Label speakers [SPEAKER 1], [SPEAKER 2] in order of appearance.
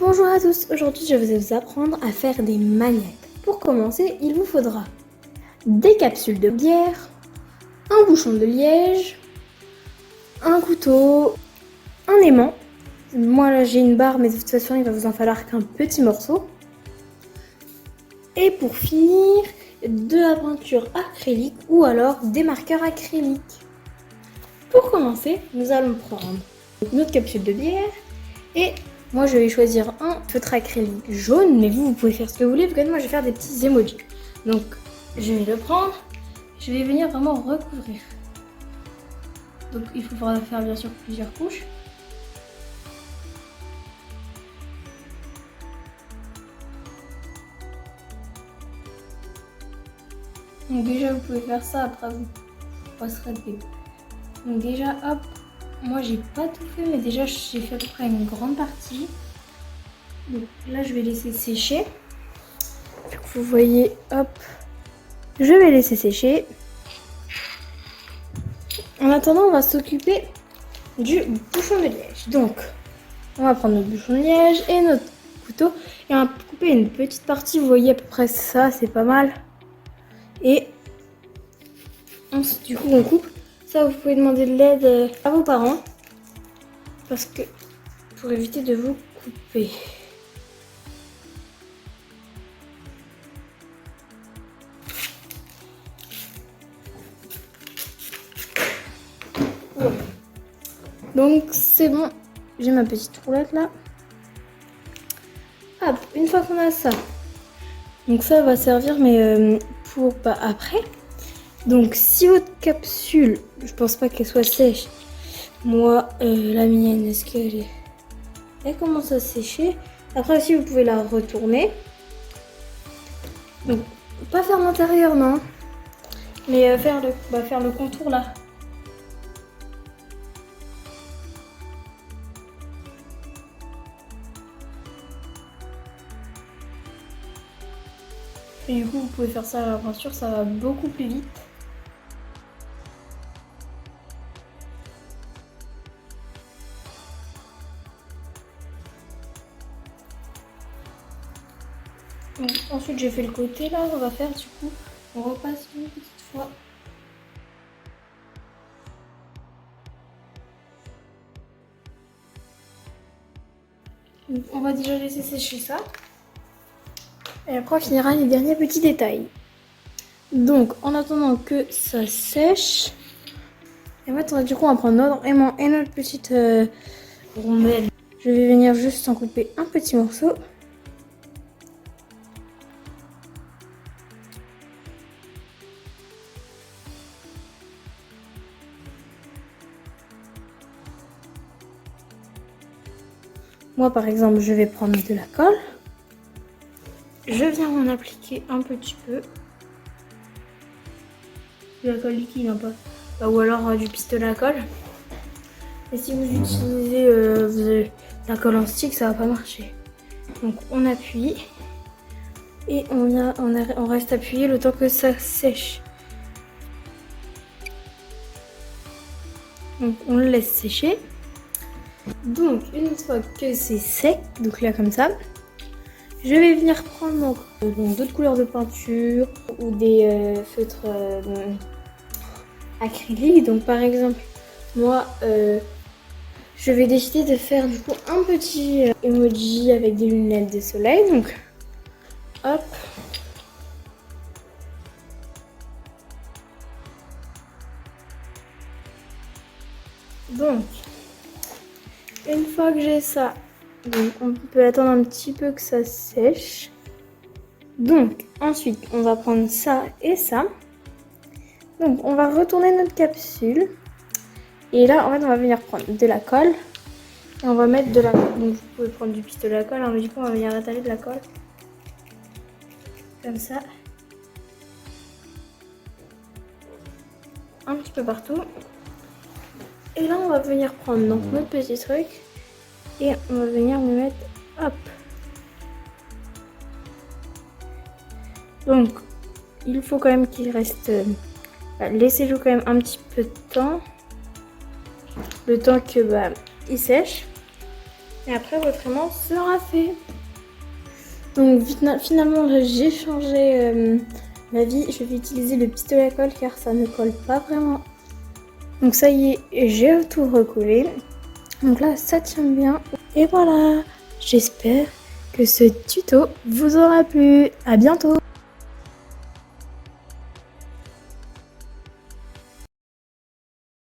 [SPEAKER 1] Bonjour à tous, aujourd'hui je vais vous apprendre à faire des magnettes. Pour commencer, il vous faudra des capsules de bière, un bouchon de liège, un couteau, un aimant. Moi là j'ai une barre mais de toute façon il va vous en falloir qu'un petit morceau. Et pour finir, de la peinture acrylique ou alors des marqueurs acryliques. Pour commencer, nous allons prendre notre capsule de bière et moi je vais choisir un feutre acrylique jaune, mais vous pouvez faire ce que vous voulez, parce que moi je vais faire des petits emojis. Donc je vais le prendre, je vais venir vraiment recouvrir. Donc il faudra faire bien sûr plusieurs couches. Donc déjà vous pouvez faire ça, après vous passerez de début. Donc déjà hop, moi j'ai pas tout fait, mais déjà j'ai fait à peu près une grande partie. Donc là je vais laisser sécher. Donc, vous voyez, hop, je vais laisser sécher. En attendant, on va s'occuper du bouchon de liège. Donc, on va prendre notre bouchon de liège et notre couteau et on va couper une petite partie. Vous voyez à peu près ça, c'est pas mal. Et ensuite, du coup, on coupe. Ça, vous pouvez demander de l'aide à vos parents parce que pour éviter de vous couper. Ouais. Donc c'est bon, j'ai ma petite roulette là. Hop, une fois qu'on a ça, donc ça va servir mais pour après. Donc si votre capsule, je pense pas qu'elle soit sèche. Moi, la mienne, est-ce qu'elle est... Elle commence à sécher. Après aussi, vous pouvez la retourner. Donc, pas faire l'intérieur, non. Mais faire le contour là. Et du coup, vous pouvez faire ça à la peinture, ça va beaucoup plus vite. Donc, ensuite, j'ai fait le côté là, on va faire du coup, on repasse une petite fois. Donc, on va déjà laisser sécher ça. Et après, on finira les derniers petits détails. Donc, en attendant que ça sèche, et maintenant, du coup, on va prendre notre aimant et notre petite rondelle. Je vais venir juste en couper un petit morceau. Moi, par exemple, je vais prendre de la colle. Je viens en appliquer un petit peu. De la colle liquide, hein, pas. Ou alors du pistolet à colle. Et si vous utilisez la colle en stick, ça va pas marcher. Donc on appuie et on reste appuyé le temps que ça sèche. Donc on le laisse sécher. Donc une fois que c'est sec, donc là comme ça, je vais venir prendre d'autres couleurs de peinture ou des feutres acryliques. Donc par exemple, moi je vais décider de faire du coup un petit emoji avec des lunettes de soleil. Donc hop. Donc une fois que j'ai ça, donc on peut attendre un petit peu que ça sèche. Donc ensuite on va prendre ça et ça. Donc on va retourner notre capsule. Et là en fait on va venir prendre de la colle. Et on va mettre de la colle. Donc vous pouvez prendre du pistolet à colle, hein, mais du coup on va venir étaler de la colle. Comme ça. Un petit peu partout. Et là on va venir prendre donc, notre petit truc. Et on va venir le mettre, hop. Donc, il faut quand même qu'il reste... laissez-le quand même un petit peu de temps. Le temps que il sèche. Et après votre aimant sera fait. Donc finalement j'ai changé ma vie. Je vais utiliser le pistolet à colle car ça ne colle pas vraiment. Donc ça y est, j'ai tout recollé. Donc là ça tient bien. Et voilà, j'espère que ce tuto vous aura plu. À bientôt.